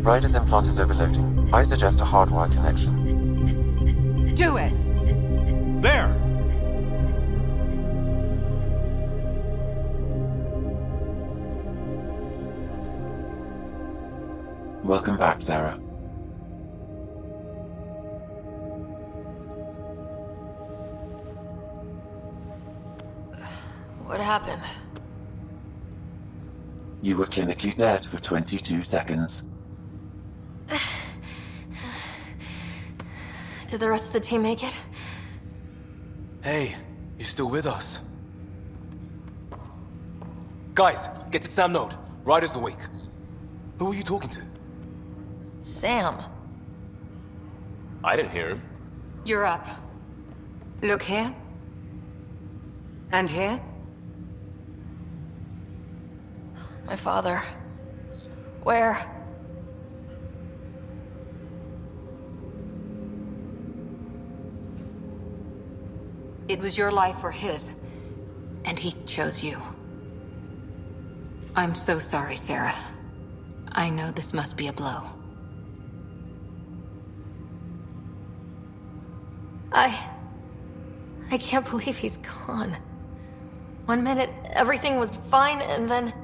Ryder's implant is overloading. I suggest a hardwire connection. Do it! There! Welcome back, Sarah. What happened? You were clinically dead for 22 seconds. Did the rest of the team make it? Hey, you're still with us. Guys, get to Sam Node. Ryder's awake. Who are you talking to? Sam. I didn't hear him. You're up. Look here. And here. My father. Where? It was your life or his, and he chose you. I'm so sorry, Sarah. I know this must be a blow. I can't believe he's gone. 1 minute, everything was fine, and then...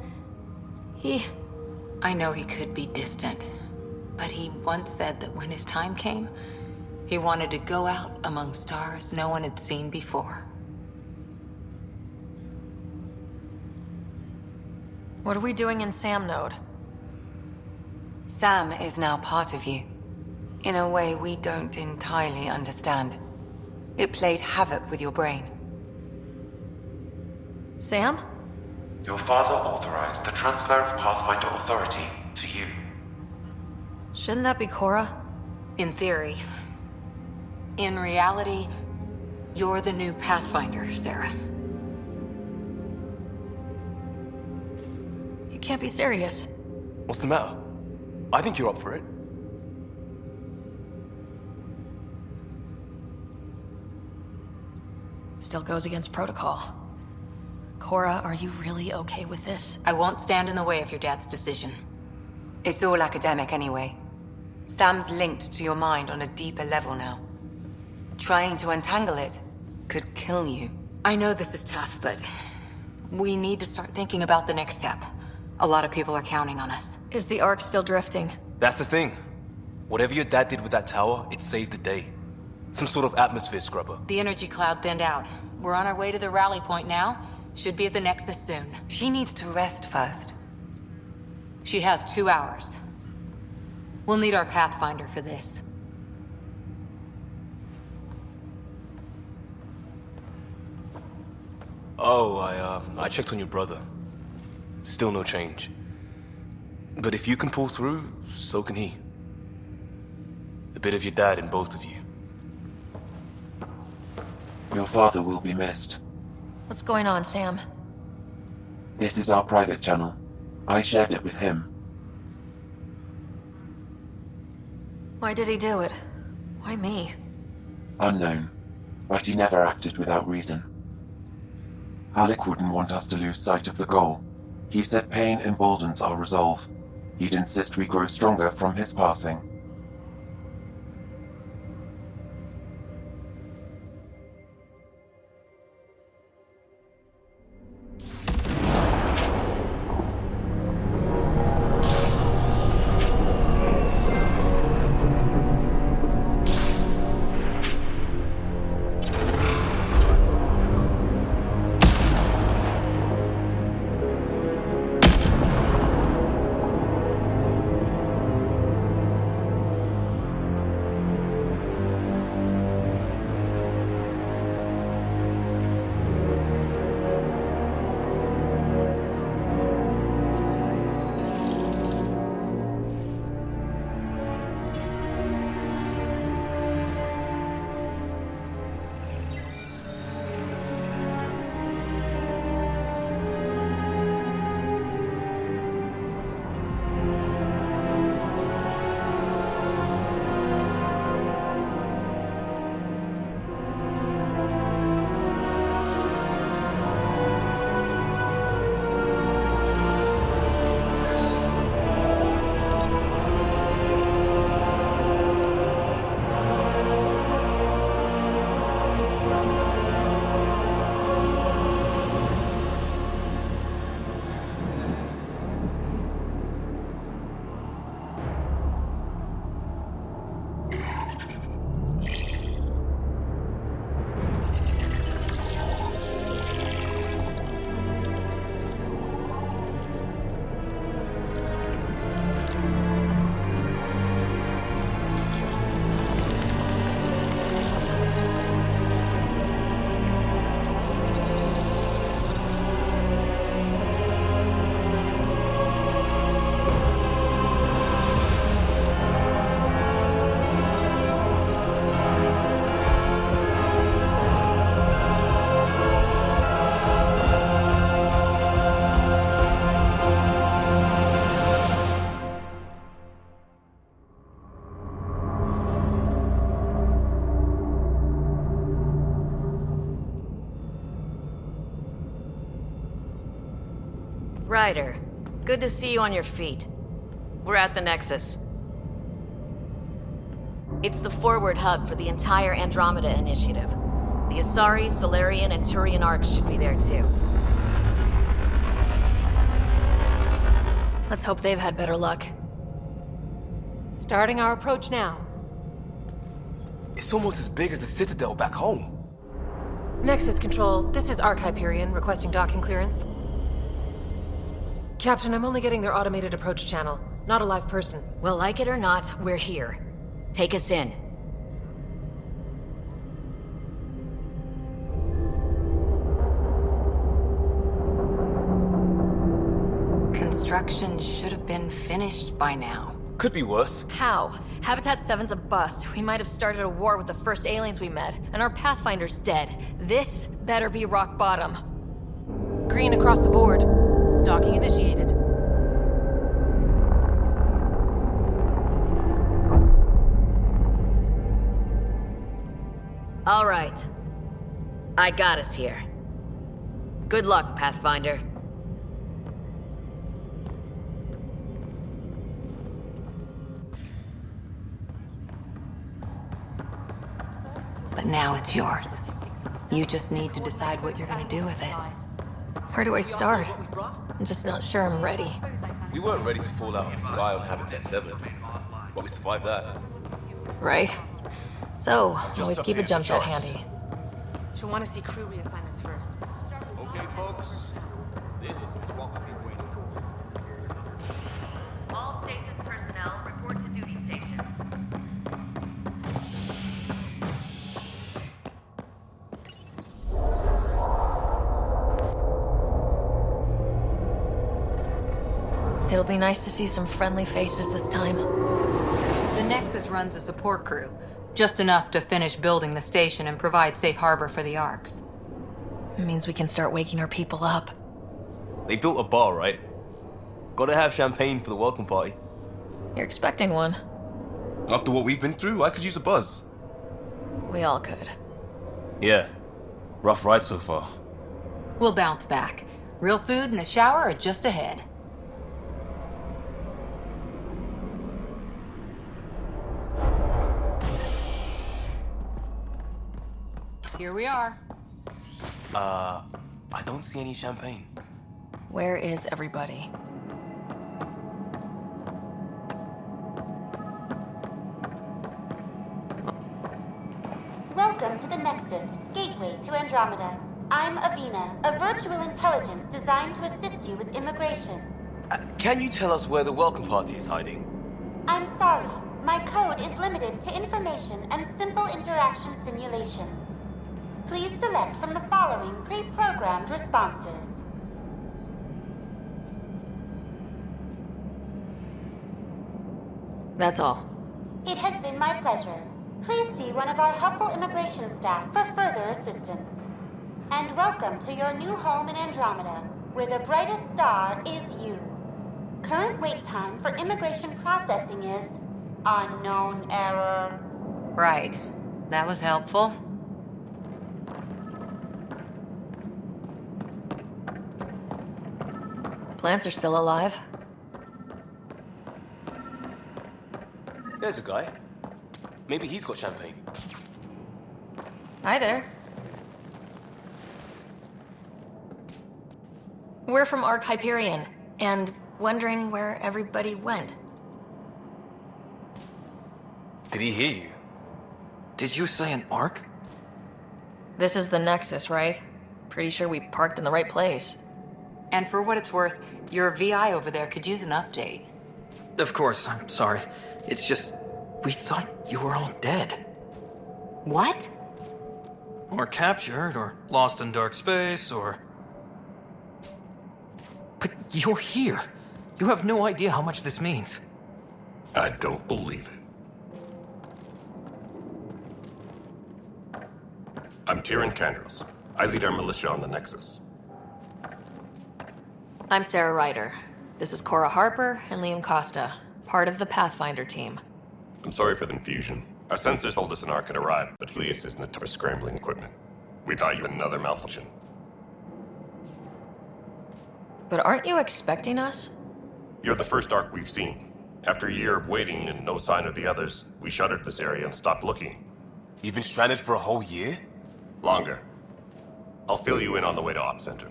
I know he could be distant, but he once said that when his time came, he wanted to go out among stars no one had seen before. What are we doing in Sam Node? Sam is now part of you, in a way we don't entirely understand. It played havoc with your brain. Sam? Your father authorized the transfer of Pathfinder authority to you. Shouldn't that be Cora? In theory. In reality, you're the new Pathfinder, Sarah. You can't be serious. What's the matter? I think you're up for it. Still goes against protocol. Cora, are you really okay with this? I won't stand in the way of your dad's decision. It's all academic anyway. Sam's linked to your mind on a deeper level now. Trying to untangle it could kill you. I know this is tough, but we need to start thinking about the next step. A lot of people are counting on us. Is the Ark still drifting? That's the thing. Whatever your dad did with that tower, it saved the day. Some sort of atmosphere scrubber. The energy cloud thinned out. We're on our way to the rally point now. Should be at the Nexus soon. She needs to rest first. She has 2 hours. We'll need our Pathfinder for this. Oh, I checked on your brother. Still no change. But if you can pull through, so can he. A bit of your dad in both of you. Your father will be missed. What's going on, Sam? This is our private channel. I shared it with him. Why did he do it? Why me? Unknown, but he never acted without reason. Alec wouldn't want us to lose sight of the goal. He said pain emboldens our resolve. He'd insist we grow stronger from his passing. Ryder, good to see you on your feet. We're at the Nexus. It's the forward hub for the entire Andromeda initiative. The Asari, Solarian, and Turian arcs should be there too. Let's hope they've had better luck. Starting our approach now. It's almost as big as the Citadel back home. Nexus Control, this is Arc Hyperion requesting docking clearance. Captain, I'm only getting their automated approach channel, not a live person. Well, like it or not, we're here. Take us in. Construction should have been finished by now. Could be worse. How? Habitat 7's a bust. We might have started a war with the first aliens we met, and our Pathfinder's dead. This better be rock bottom. Green across the board. Docking initiated. All right. I got us here. Good luck, Pathfinder. But now it's yours. You just need to decide what you're gonna do with it. Where do I start? I'm just not sure I'm ready. We weren't ready to fall out of the sky on Habitat 7, but we survived that. Right? So, always up keep a here, jump jet charts. handy. She'll want to see crew reassignments first. Okay, folks. This is what we've been waiting for. All stasis personnel report to duty stations. It'll be nice to see some friendly faces this time. The Nexus runs a support crew, just enough to finish building the station and provide safe harbor for the arcs. It means we can start waking our people up. They built a bar, right? Gotta have champagne for the welcome party. You're expecting one. After what we've been through, I could use a buzz. We all could. Yeah. Rough ride so far. We'll bounce back. Real food and a shower are just ahead. Here we are. I don't see any champagne. Where is everybody? Welcome to the Nexus, gateway to Andromeda. I'm Avina, a virtual intelligence designed to assist you with immigration. Can you tell us where the welcome party is hiding? I'm sorry, my code is limited to information and simple interaction simulations. Please select from the following pre-programmed responses. That's all. It has been my pleasure. Please see one of our helpful immigration staff for further assistance. And welcome to your new home in Andromeda, where the brightest star is you. Current wait time for immigration processing is unknown error. Right. That was helpful. Plants are still alive. There's a guy. Maybe he's got champagne. Hi there. We're from Arc Hyperion, and wondering where everybody went. Did he hear you? Did you say an arc? This is the Nexus, right? Pretty sure we parked in the right place. And for what it's worth, your VI over there could use an update. Of course, I'm sorry. It's just, we thought you were all dead. What? Or captured, or lost in dark space, or... But you're here. You have no idea how much this means. I don't believe it. I'm Tyrion Kandros. I lead our militia on the Nexus. I'm Sarah Ryder. This is Cora Harper and Liam Costa, part of the Pathfinder team. I'm sorry for the confusion. Our sensors told us an arc had arrived, but Helios isn't the for scrambling equipment. We thought you had another malfunction. But aren't you expecting us? You're the first Ark we've seen. After a year of waiting and no sign of the others, we shuttered this area and stopped looking. You've been stranded for a whole year? Longer. I'll fill you in on the way to Op Center.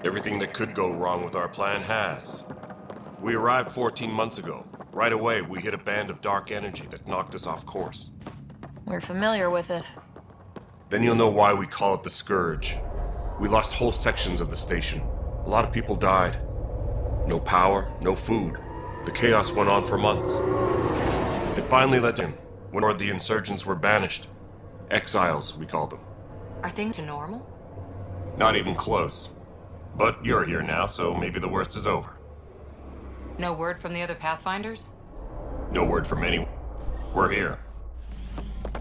Everything that could go wrong with our plan has. We arrived 14 months ago. Right away, we hit a band of dark energy that knocked us off course. We're familiar with it. Then you'll know why we call it the Scourge. We lost whole sections of the station. A lot of people died. No power, no food. The chaos went on for months. It finally led in, when the insurgents were banished. Exiles, we call them. Are things normal? Not even close. But you're here now, so maybe the worst is over. No word from the other Pathfinders? No word from anyone. We're here.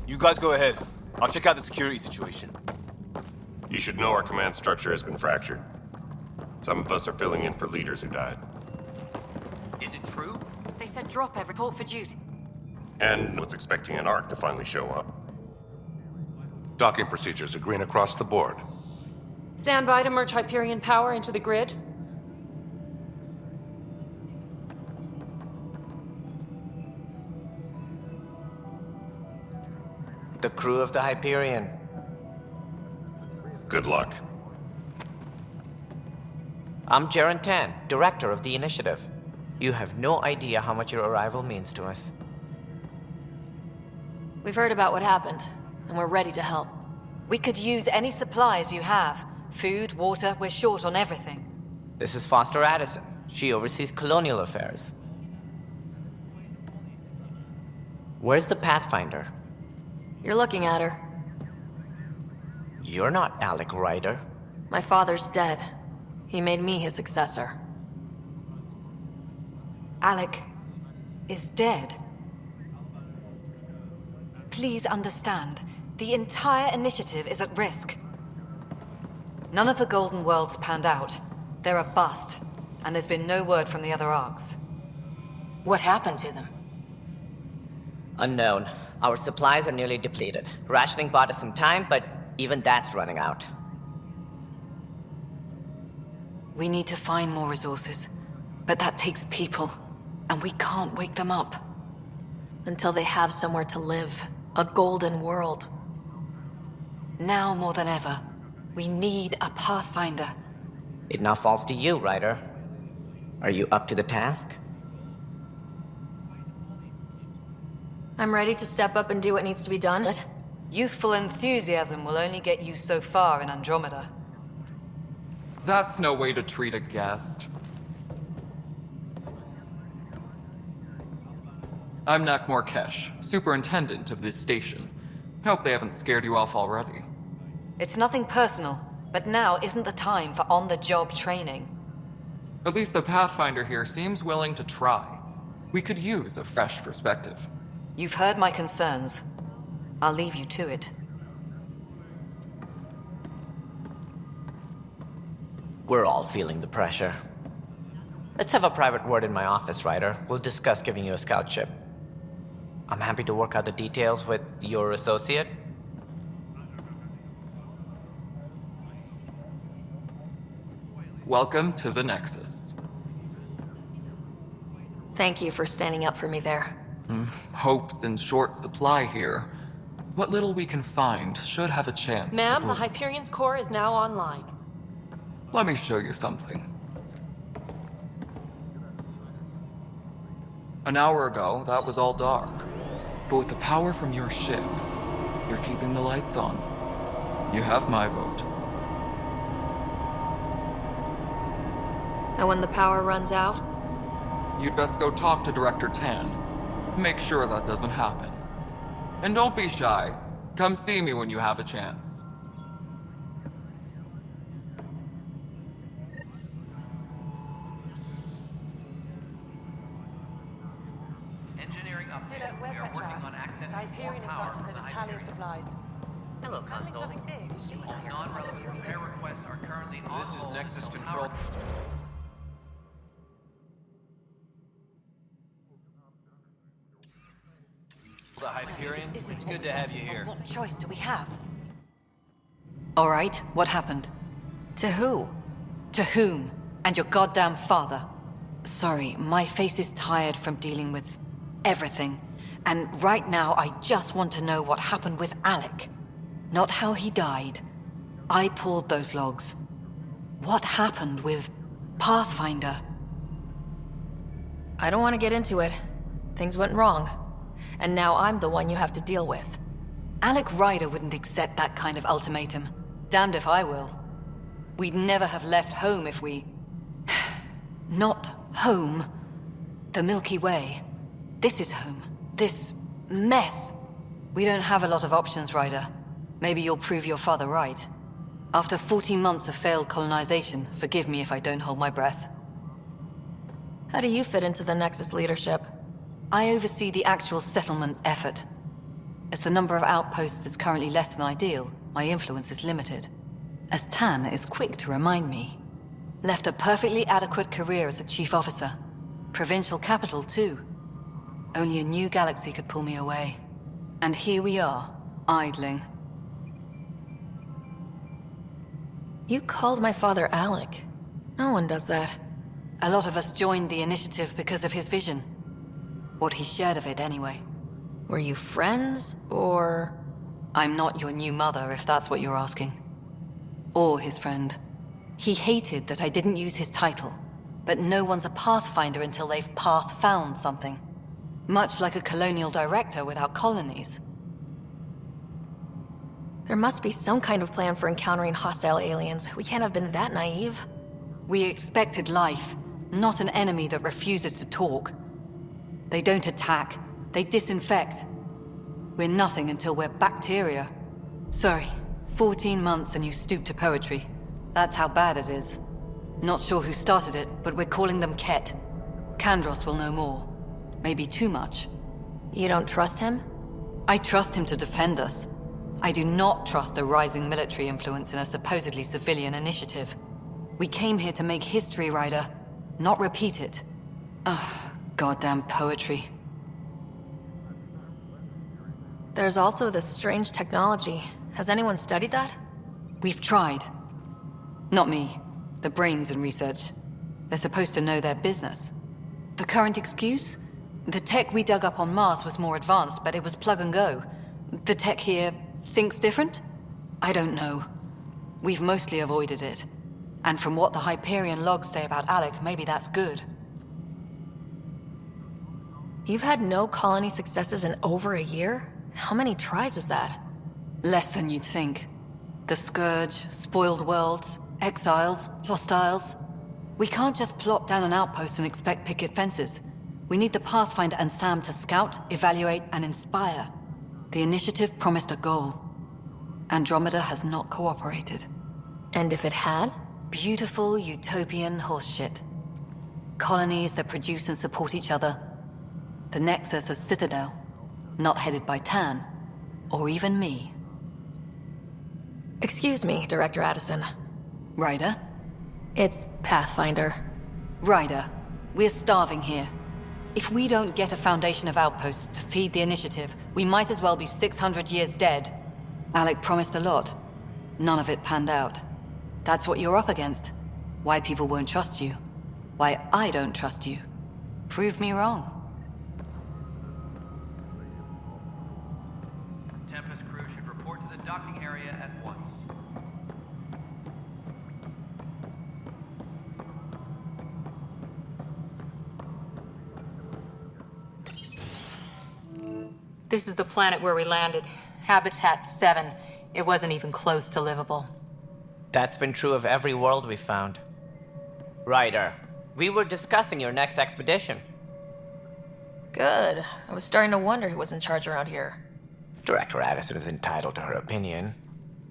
You guys go ahead. I'll check out the security situation. You should know our command structure has been fractured. Some of us are filling in for leaders who died. Is it true? They said drop every report for duty. And was expecting an Ark to finally show up. Docking procedures agreeing across the board. Stand by to merge Hyperion power into the grid. The crew of the Hyperion. Good luck. I'm Jaren Tan, director of the initiative. You have no idea how much your arrival means to us. We've heard about what happened, and we're ready to help. We could use any supplies you have. Food, water, we're short on everything. This is Foster Addison. She oversees colonial affairs. Where's the Pathfinder? You're looking at her. You're not Alec Ryder. My father's dead. He made me his successor. Alec is dead. Please understand, the entire initiative is at risk. None of the Golden Worlds panned out. They're a bust, and there's been no word from the other Arks. What happened to them? Unknown. Our supplies are nearly depleted. Rationing bought us some time, but even that's running out. We need to find more resources, but that takes people, and we can't wake them up. Until they have somewhere to live. A golden world. Now more than ever, we need a Pathfinder. It now falls to you, Ryder. Are you up to the task? I'm ready to step up and do what needs to be done. Youthful enthusiasm will only get you so far in Andromeda. That's no way to treat a guest. I'm Nak Morkesh, superintendent of this station. Hope they haven't scared you off already. It's nothing personal, but now isn't the time for on-the-job training. At least the Pathfinder here seems willing to try. We could use a fresh perspective. You've heard my concerns. I'll leave you to it. We're all feeling the pressure. Let's have a private word in my office, Ryder. We'll discuss giving you a scout ship. I'm happy to work out the details with your associate. Welcome to the Nexus. Thank you for standing up for me there. Hope's in short supply here. What little we can find should have a chance. Ma'am, the Hyperion's core is now online. Let me show you something. An hour ago, that was all dark. But with the power from your ship, you're keeping the lights on. You have my vote. And when the power runs out? You'd best go talk to Director Tan. Make sure that doesn't happen. And don't be shy. Come see me when you have a chance. Engineering update. We are working on access to more power for the Hyperion. Hello, Console. All non-relevant repair requests are currently on This is hold Nexus until Control. power- The Hyperion, it's good to have you here. What choice do we have? All right, what happened? To who? To whom? And your goddamn father. Sorry, my face is tired from dealing with everything. And right now, I just want to know what happened with Alec. Not how he died. I pulled those logs. What happened with Pathfinder? I don't want to get into it. Things went wrong. And now I'm the one you have to deal with. Alec Ryder wouldn't accept that kind of ultimatum. Damned if I will. We'd never have left home if we... Not home. The Milky Way. This is home. This mess. We don't have a lot of options, Ryder. Maybe you'll prove your father right. After 14 months of failed colonization, forgive me if I don't hold my breath. How do you fit into the Nexus leadership? I oversee the actual settlement effort. As the number of outposts is currently less than ideal, my influence is limited. As Tan is quick to remind me. Left a perfectly adequate career as a chief officer. Provincial capital, too. Only a new galaxy could pull me away. And here we are, idling. You called my father Alec. No one does that. A lot of us joined the initiative because of his vision. What he shared of it, anyway. Were you friends, or...? I'm not your new mother, if that's what you're asking. Or his friend. He hated that I didn't use his title. But no one's a Pathfinder until they've path-found something. Much like a colonial director without colonies. There must be some kind of plan for encountering hostile aliens. We can't have been that naive. We expected life, not an enemy that refuses to talk. They don't attack, they disinfect. We're nothing until we're bacteria. Sorry, 14 months and you stoop to poetry. That's how bad it is. Not sure who started it, but we're calling them Ket. Kandros will know more. Maybe too much. You don't trust him? I trust him to defend us. I do not trust a rising military influence in a supposedly civilian initiative. We came here to make history, Ryder, not repeat it. Ugh, goddamn poetry. There's also this strange technology. Has anyone studied that? We've tried. Not me. The brains in research. They're supposed to know their business. The current excuse? The tech we dug up on Mars was more advanced, but it was plug and go. The tech here thinks different? I don't know. We've mostly avoided it. And from what the Hyperion logs say about Alec, maybe that's good. You've had no colony successes in over a year? How many tries is that? Less than you'd think. The Scourge, spoiled worlds, exiles, hostiles. We can't just plop down an outpost and expect picket fences. We need the Pathfinder and Sam to scout, evaluate, and inspire. The initiative promised a goal. Andromeda has not cooperated. And if it had? Beautiful utopian horseshit. Colonies that produce and support each other. The Nexus as Citadel. Not headed by Tan. Or even me. Excuse me, Director Addison. Ryder? It's Pathfinder. Ryder, we're starving here. If we don't get a foundation of outposts to feed the initiative, we might as well be 600 years dead. Alec promised a lot. None of it panned out. That's what you're up against. Why people won't trust you. Why I don't trust you. Prove me wrong. Tempest crew should report to the docking area at once. This is the planet where we landed. Habitat 7. It wasn't even close to livable. That's been true of every world we've found. Ryder, we were discussing your next expedition. Good. I was starting to wonder who was in charge around here. Director Addison is entitled to her opinion,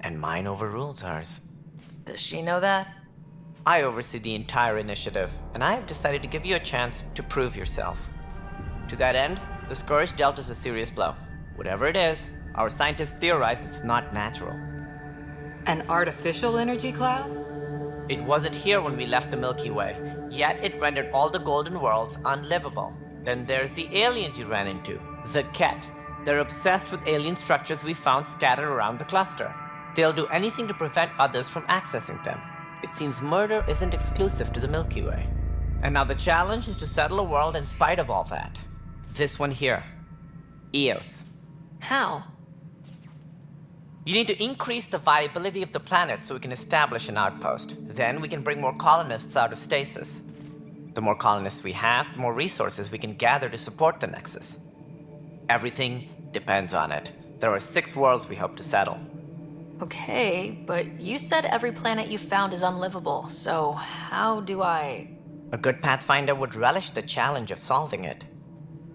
and mine overrules hers. Does she know that? I oversee the entire initiative, and I have decided to give you a chance to prove yourself. To that end, the Scourge dealt us a serious blow. Whatever it is, our scientists theorize it's not natural. An artificial energy cloud? It wasn't here when we left the Milky Way, yet it rendered all the golden worlds unlivable. Then there's the aliens you ran into, the Ket. They're obsessed with alien structures we found scattered around the cluster. They'll do anything to prevent others from accessing them. It seems murder isn't exclusive to the Milky Way. And now the challenge is to settle a world in spite of all that. This one here. Eos. How? You need to increase the viability of the planet so we can establish an outpost. Then we can bring more colonists out of stasis. The more colonists we have, the more resources we can gather to support the Nexus. Everything depends on it. There are 6 worlds we hope to settle. Okay, but you said every planet you found is unlivable, so how do I... A good Pathfinder would relish the challenge of solving it.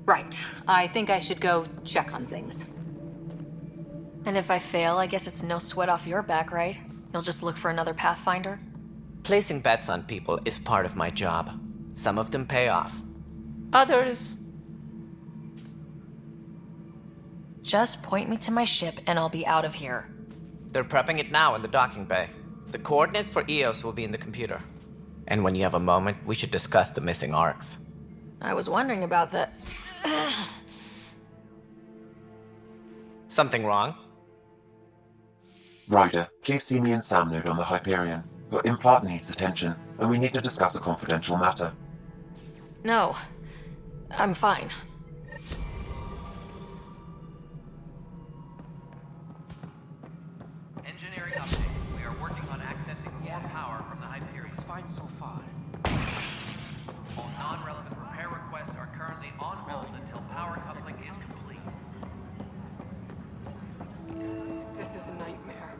Right. I think I should go check on things. And if I fail, I guess it's no sweat off your back, right? You'll just look for another Pathfinder? Placing bets on people is part of my job. Some of them pay off. Others... Just point me to my ship and I'll be out of here. They're prepping it now in the docking bay. The coordinates for Eos will be in the computer. And when you have a moment, we should discuss the missing arcs. I was wondering about that. Something wrong? Ryder, please see me and Sam node on the Hyperion. Your implant needs attention, and we need to discuss a confidential matter. No. I'm fine. Engineering update. We are working on accessing more power from the Hyperion. It's fine so far. All non-relevant repair requests are currently on hold until power coupling is complete. This is a nightmare.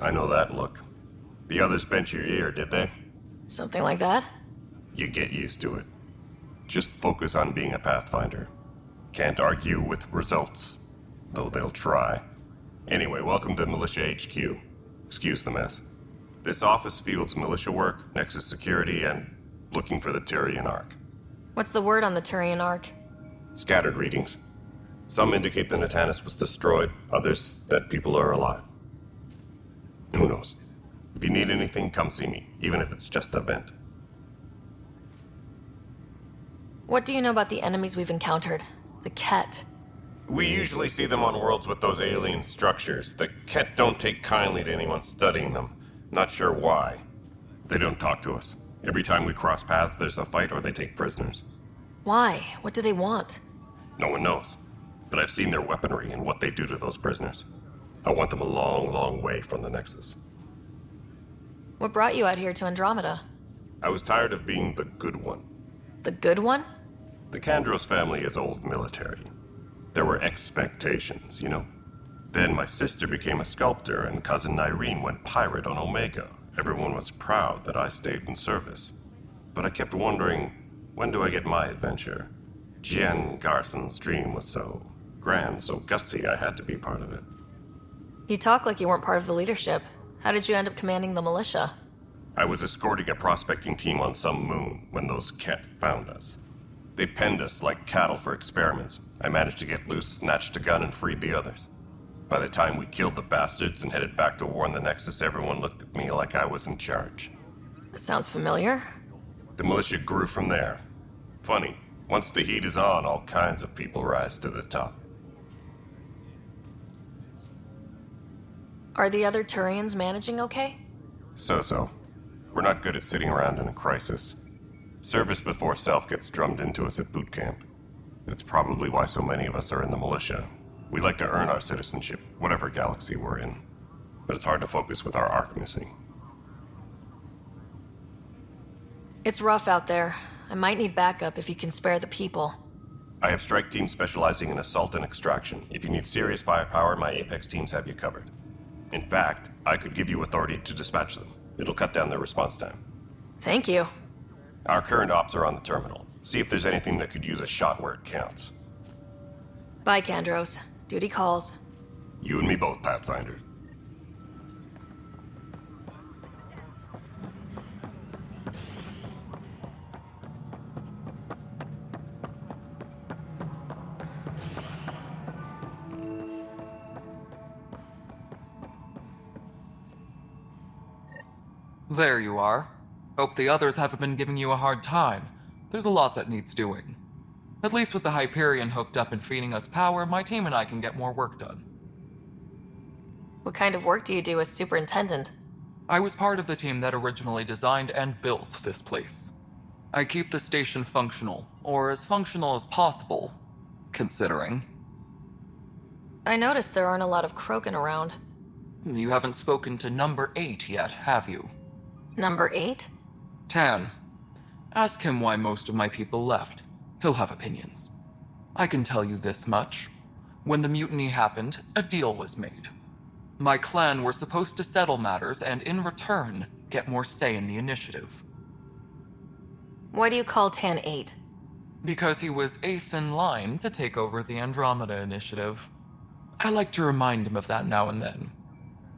I know that look. The others bent your ear, did they? Something like that? You get used to it. Just focus on being a Pathfinder. Can't argue with results, though they'll try. Anyway, welcome to Militia HQ. Excuse the mess. This office fields militia work, Nexus security, and looking for the Turian Ark. What's the word on the Turian Ark? Scattered readings. Some indicate the Natanus was destroyed, others that people are alive. Who knows? If you need anything, come see me, even if it's just a vent. What do you know about the enemies we've encountered? The Ket. We usually see them on worlds with those alien structures. The Ket don't take kindly to anyone studying them. Not sure why. They don't talk to us. Every time we cross paths, there's a fight or they take prisoners. Why? What do they want? No one knows. But I've seen their weaponry and what they do to those prisoners. I want them a long, long way from the Nexus. What brought you out here to Andromeda? I was tired of being the good one. The good one? The Kandros family is old military. There were expectations, you know. Then my sister became a sculptor and cousin Irene went pirate on Omega. Everyone was proud that I stayed in service. But I kept wondering, when do I get my adventure? Jen Garson's dream was so grand, so gutsy, I had to be part of it. You talk like you weren't part of the leadership. How did you end up commanding the militia? I was escorting a prospecting team on some moon when those Ket found us. They penned us like cattle for experiments. I managed to get loose, snatched a gun, and freed the others. By the time we killed the bastards and headed back to warn the Nexus, everyone looked at me like I was in charge. That sounds familiar. The militia grew from there. Funny, once the heat is on, all kinds of people rise to the top. Are the other Turians managing okay? So-so. We're not good at sitting around in a crisis. Service before self gets drummed into us at boot camp. That's probably why so many of us are in the militia. We like to earn our citizenship, whatever galaxy we're in. But it's hard to focus with our arc missing. It's rough out there. I might need backup if you can spare the people. I have strike teams specializing in assault and extraction. If you need serious firepower, my Apex teams have you covered. In fact, I could give you authority to dispatch them. It'll cut down their response time. Thank you. Our current ops are on the terminal. See if there's anything that could use a shot where it counts. Bye, Kandros. Duty calls. You and me both, Pathfinder. There you are. Hope the others haven't been giving you a hard time. There's a lot that needs doing. At least with the Hyperion hooked up and feeding us power, my team and I can get more work done. What kind of work do you do as superintendent? I was part of the team that originally designed and built this place. I keep the station functional, or as functional as possible, considering. I noticed there aren't a lot of Krogan around. You haven't spoken to number 8 yet, have you? Number 8? Tan. Ask him why most of my people left. He'll have opinions. I can tell you this much. When the mutiny happened, a deal was made. My clan were supposed to settle matters and, in return, get more say in the initiative. Why do you call Tan 8? Because he was 8th in line to take over the Andromeda initiative. I like to remind him of that now and then.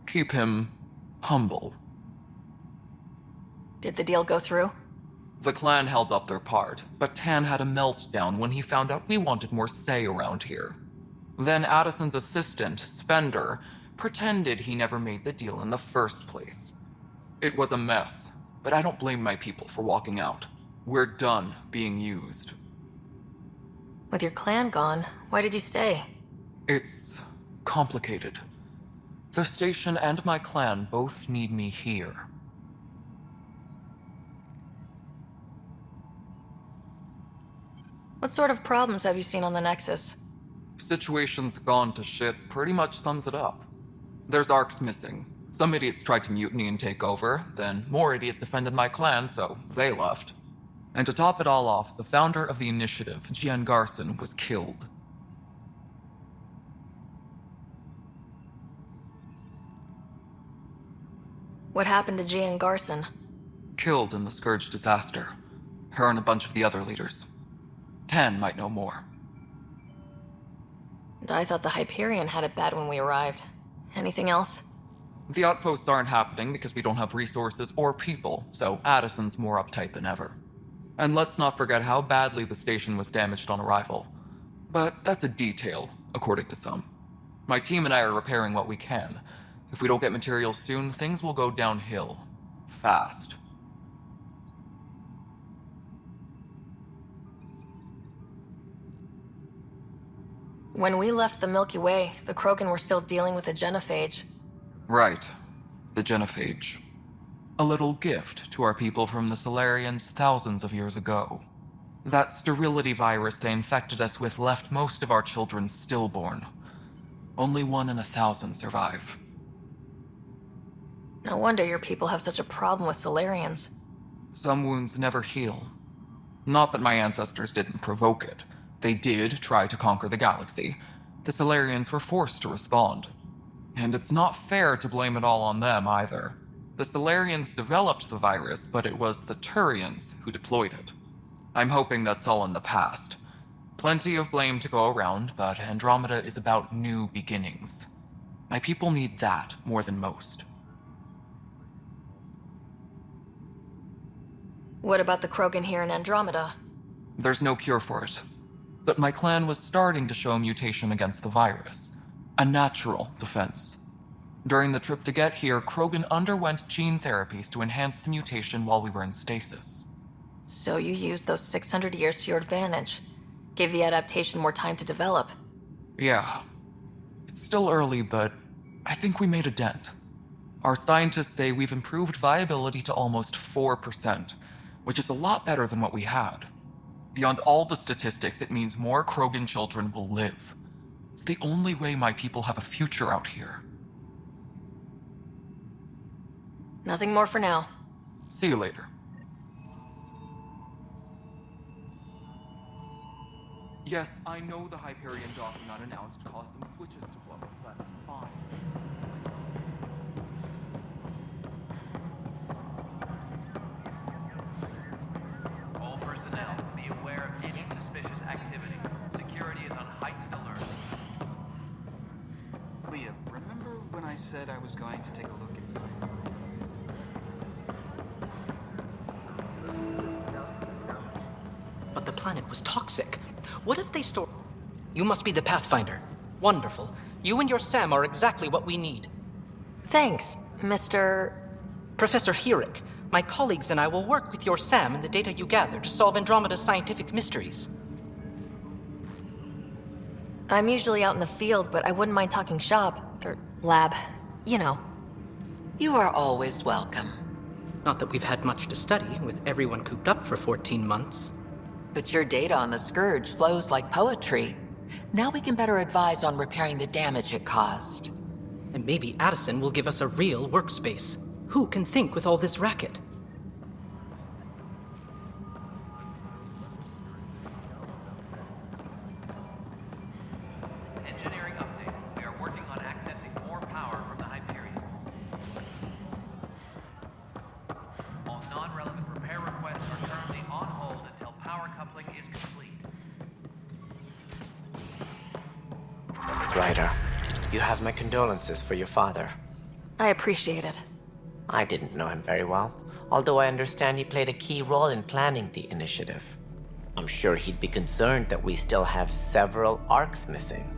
Keep him humble. Did the deal go through? The clan held up their part, but Tan had a meltdown when he found out we wanted more say around here. Then Addison's assistant, Spender, pretended he never made the deal in the first place. It was a mess, but I don't blame my people for walking out. We're done being used. With your clan gone, why did you stay? It's complicated. The station and my clan both need me here. What sort of problems have you seen on the Nexus? Situation's gone to shit pretty much sums it up. There's arcs missing. Some idiots tried to mutiny and take over, then more idiots offended my clan, so they left. And to top it all off, the founder of the initiative, Gian Garson, was killed. What happened to Gian Garson? Killed in the Scourge disaster. Her and a bunch of the other leaders. Tan might know more. And I thought the Hyperion had it bad when we arrived. Anything else? The outposts aren't happening because we don't have resources or people, so Addison's more uptight than ever. And let's not forget how badly the station was damaged on arrival. But that's a detail, according to some. My team and I are repairing what we can. If we don't get materials soon, things will go downhill. Fast. When we left the Milky Way, the Krogan were still dealing with the genophage. Right. The genophage. A little gift to our people from the Solarians thousands of years ago. That sterility virus they infected us with left most of our children stillborn. Only 1 in 1,000 survive. No wonder your people have such a problem with Solarians. Some wounds never heal. Not that my ancestors didn't provoke it. They did try to conquer the galaxy. The Solarians were forced to respond. And it's not fair to blame it all on them either. The Solarians developed the virus, but it was the Turians who deployed it. I'm hoping that's all in the past. Plenty of blame to go around, but Andromeda is about new beginnings. My people need that more than most. What about the Krogan here in Andromeda? There's no cure for it. But my clan was starting to show mutation against the virus. A natural defense. During the trip to get here, Krogan underwent gene therapies to enhance the mutation while we were in stasis. So you used those 600 years to your advantage. Gave the adaptation more time to develop. Yeah. It's still early, but I think we made a dent. Our scientists say we've improved viability to almost 4%, which is a lot better than what we had. Beyond all the statistics, it means more Krogan children will live. It's the only way my people have a future out here. Nothing more for now. See you later. Yes, I know the Hyperion docking unannounced caused some switches to blow. That's fine. All personnel, be aware of any suspicious activity. Security is on heightened alert. Leah, remember when I said I was going to take a look inside? But the planet was toxic. What if they store... You must be the Pathfinder. Wonderful. You and your Sam are exactly what we need. Thanks, Mr... Professor Herrick. My colleagues and I will work with your Sam and the data you gather to solve Andromeda's scientific mysteries. I'm usually out in the field, but I wouldn't mind talking shop. Or lab. You know. You are always welcome. Not that we've had much to study, with everyone cooped up for 14 months. But your data on the Scourge flows like poetry. Now we can better advise on repairing the damage it caused. And maybe Addison will give us a real workspace. Who can think with all this racket? Engineering update. We are working on accessing more power from the Hyperion. All non-relevant repair requests are currently on hold until power coupling is complete. Ryder, you have my condolences for your father. I appreciate it. I didn't know him very well, although I understand he played a key role in planning the initiative. I'm sure he'd be concerned that we still have several arcs missing.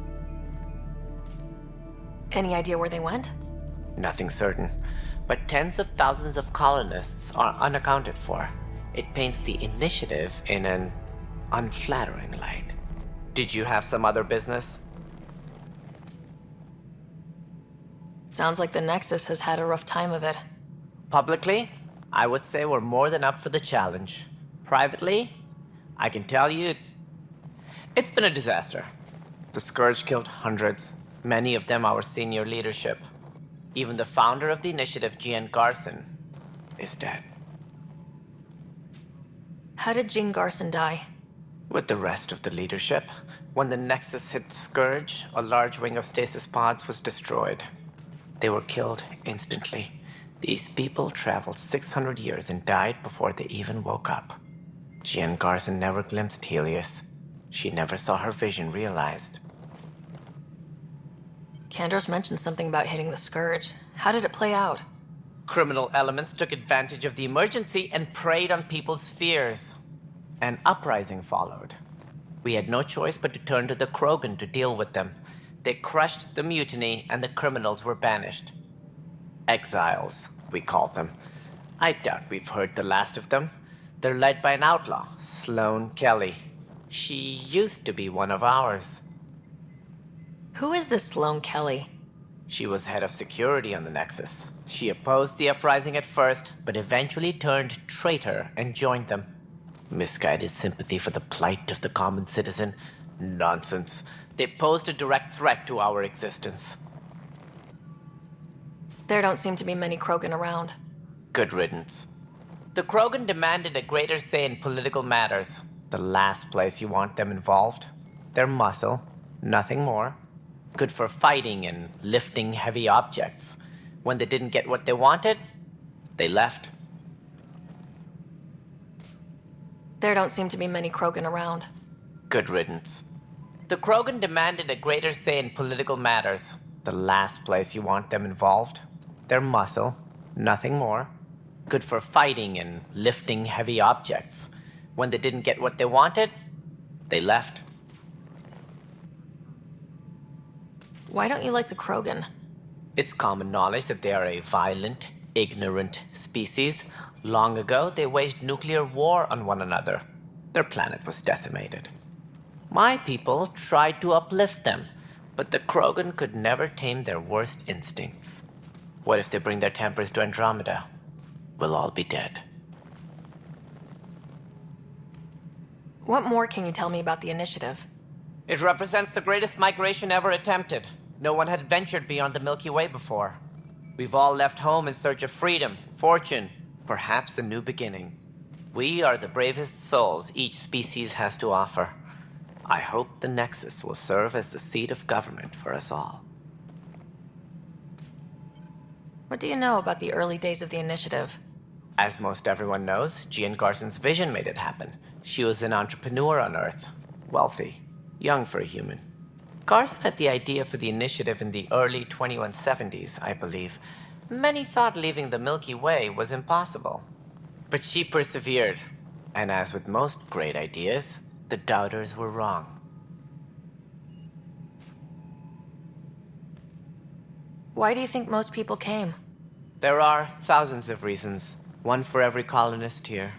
Any idea where they went? Nothing certain, but tens of thousands of colonists are unaccounted for. It paints the initiative in an unflattering light. Did you have some other business? Sounds like the Nexus has had a rough time of it. Publicly, I would say we're more than up for the challenge. Privately, I can tell you, it's been a disaster. The Scourge killed hundreds, many of them our senior leadership. Even the founder of the initiative, Jean Garson, is dead. How did Jean Garson die? With the rest of the leadership, when the Nexus hit the Scourge, a large wing of stasis pods was destroyed. They were killed instantly. These people traveled 600 years and died before they even woke up. Jean Garson never glimpsed Helios. She never saw her vision realized. Kandros mentioned something about hitting the Scourge. How did it play out? Criminal elements took advantage of the emergency and preyed on people's fears. An uprising followed. We had no choice but to turn to the Krogan to deal with them. They crushed the mutiny and the criminals were banished. Exiles, we call them. I doubt we've heard the last of them. They're led by an outlaw, Sloane Kelly. She used to be one of ours. Who is this Sloane Kelly? She was head of security on the Nexus. She opposed the uprising at first, but eventually turned traitor and joined them. Misguided sympathy for the plight of the common citizen? Nonsense. They posed a direct threat to our existence. There don't seem to be many Krogan around. Good riddance. The Krogan demanded a greater say in political matters. The last place you want them involved. They're muscle, nothing more. Good for fighting and lifting heavy objects. When they didn't get what they wanted, they left. There don't seem to be many Krogan around. Good riddance. The Krogan demanded a greater say in political matters. The last place you want them involved. They're muscle, nothing more. Good for fighting and lifting heavy objects. When they didn't get what they wanted, they left. Why don't you like the Krogan? It's common knowledge that they are a violent, ignorant species. Long ago, they waged nuclear war on one another. Their planet was decimated. My people tried to uplift them, but the Krogan could never tame their worst instincts. What if they bring their tempers to Andromeda? We'll all be dead. What more can you tell me about the initiative? It represents the greatest migration ever attempted. No one had ventured beyond the Milky Way before. We've all left home in search of freedom, fortune, perhaps a new beginning. We are the bravest souls each species has to offer. I hope the Nexus will serve as the seat of government for us all. What do you know about the early days of the initiative? As most everyone knows, Jean Garson's vision made it happen. She was an entrepreneur on Earth. Wealthy. Young for a human. Garson had the idea for the initiative in the early 2170s, I believe. Many thought leaving the Milky Way was impossible. But she persevered. And as with most great ideas, the doubters were wrong. Why do you think most people came? There are thousands of reasons, one for every colonist here.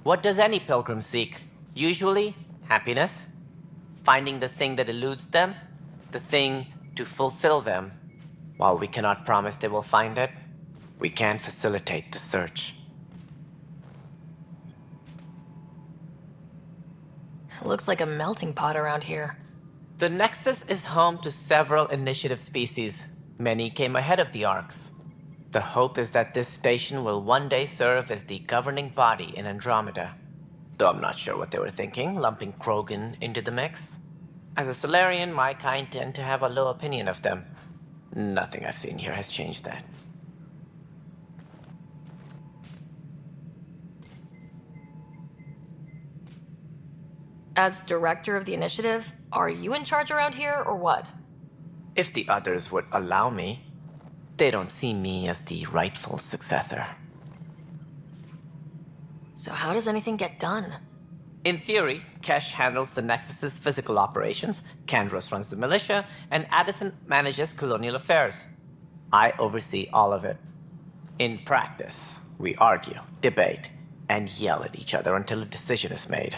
What does any pilgrim seek? Usually, happiness. Finding the thing that eludes them, the thing to fulfill them. While we cannot promise they will find it, we can facilitate the search. It looks like a melting pot around here. The Nexus is home to several initiative species. Many came ahead of the Arcs. The hope is that this station will one day serve as the governing body in Andromeda. Though I'm not sure what they were thinking, lumping Krogan into the mix. As a Solarian, my kind tend to have a low opinion of them. Nothing I've seen here has changed that. As director of the initiative, are you in charge around here, or what? If the others would allow me, they don't see me as the rightful successor. So how does anything get done? In theory, Kesh handles the Nexus's physical operations, Kandros runs the militia, and Addison manages colonial affairs. I oversee all of it. In practice, we argue, debate, and yell at each other until a decision is made.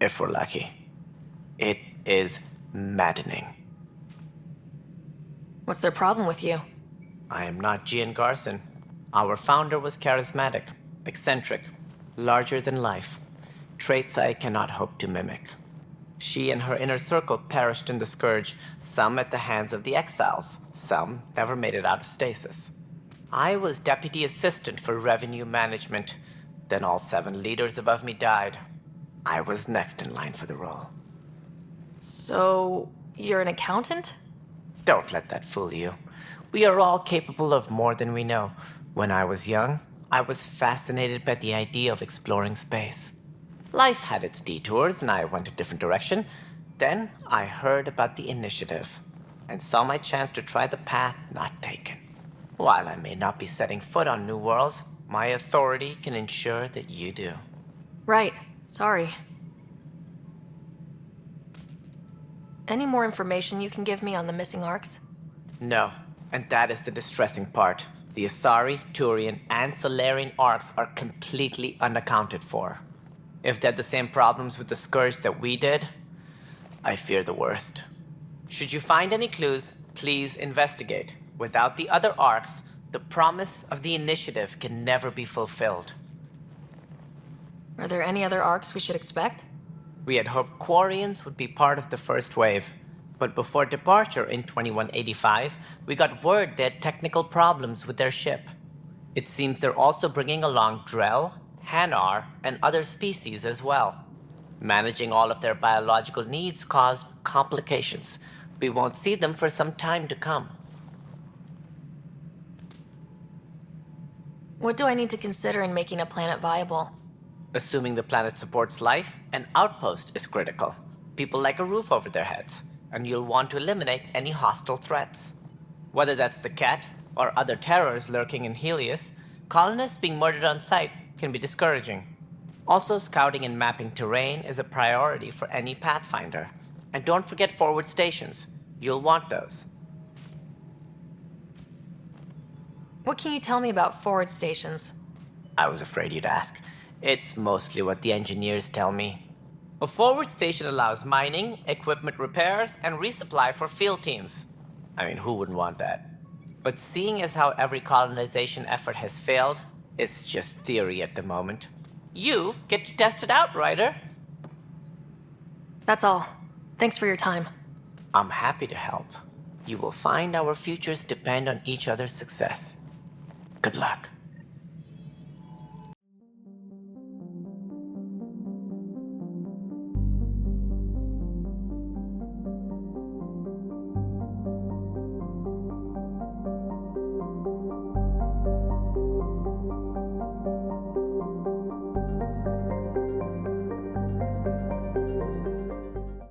If we're lucky. It is maddening. What's their problem with you? I am not Gian Garson. Our founder was charismatic, eccentric, larger than life. Traits I cannot hope to mimic. She and her inner circle perished in the Scourge, some at the hands of the Exiles, some never made it out of stasis. I was deputy assistant for revenue management. Then all 7 leaders above me died. I was next in line for the role. So, you're an accountant? Don't let that fool you. We are all capable of more than we know. When I was young, I was fascinated by the idea of exploring space. Life had its detours, and I went a different direction. Then I heard about the initiative, and saw my chance to try the path not taken. While I may not be setting foot on new worlds, my authority can ensure that you do. Right. Sorry. Any more information you can give me on the missing Arcs? No, and that is the distressing part. The Asari, Turian, and Solarian Arcs are completely unaccounted for. If they had the same problems with the Scourge that we did, I fear the worst. Should you find any clues, please investigate. Without the other Arcs, the promise of the initiative can never be fulfilled. Are there any other Arcs we should expect? We had hoped Quarians would be part of the first wave, but before departure in 2185, we got word they had technical problems with their ship. It seems they're also bringing along Drell, Hanar, and other species as well. Managing all of their biological needs caused complications. We won't see them for some time to come. What do I need to consider in making a planet viable? Assuming the planet supports life, an outpost is critical. People like a roof over their heads, and you'll want to eliminate any hostile threats. Whether that's the cat or other terrors lurking in Helios, colonists being murdered on sight can be discouraging. Also, scouting and mapping terrain is a priority for any Pathfinder. And don't forget forward stations. You'll want those. What can you tell me about forward stations? I was afraid you'd ask. It's mostly what the engineers tell me. A forward station allows mining, equipment repairs, and resupply for field teams. I mean, who wouldn't want that? But seeing as how every colonization effort has failed, it's just theory at the moment. You get to test it out, Ryder. That's all. Thanks for your time. I'm happy to help. You will find our futures depend on each other's success. Good luck.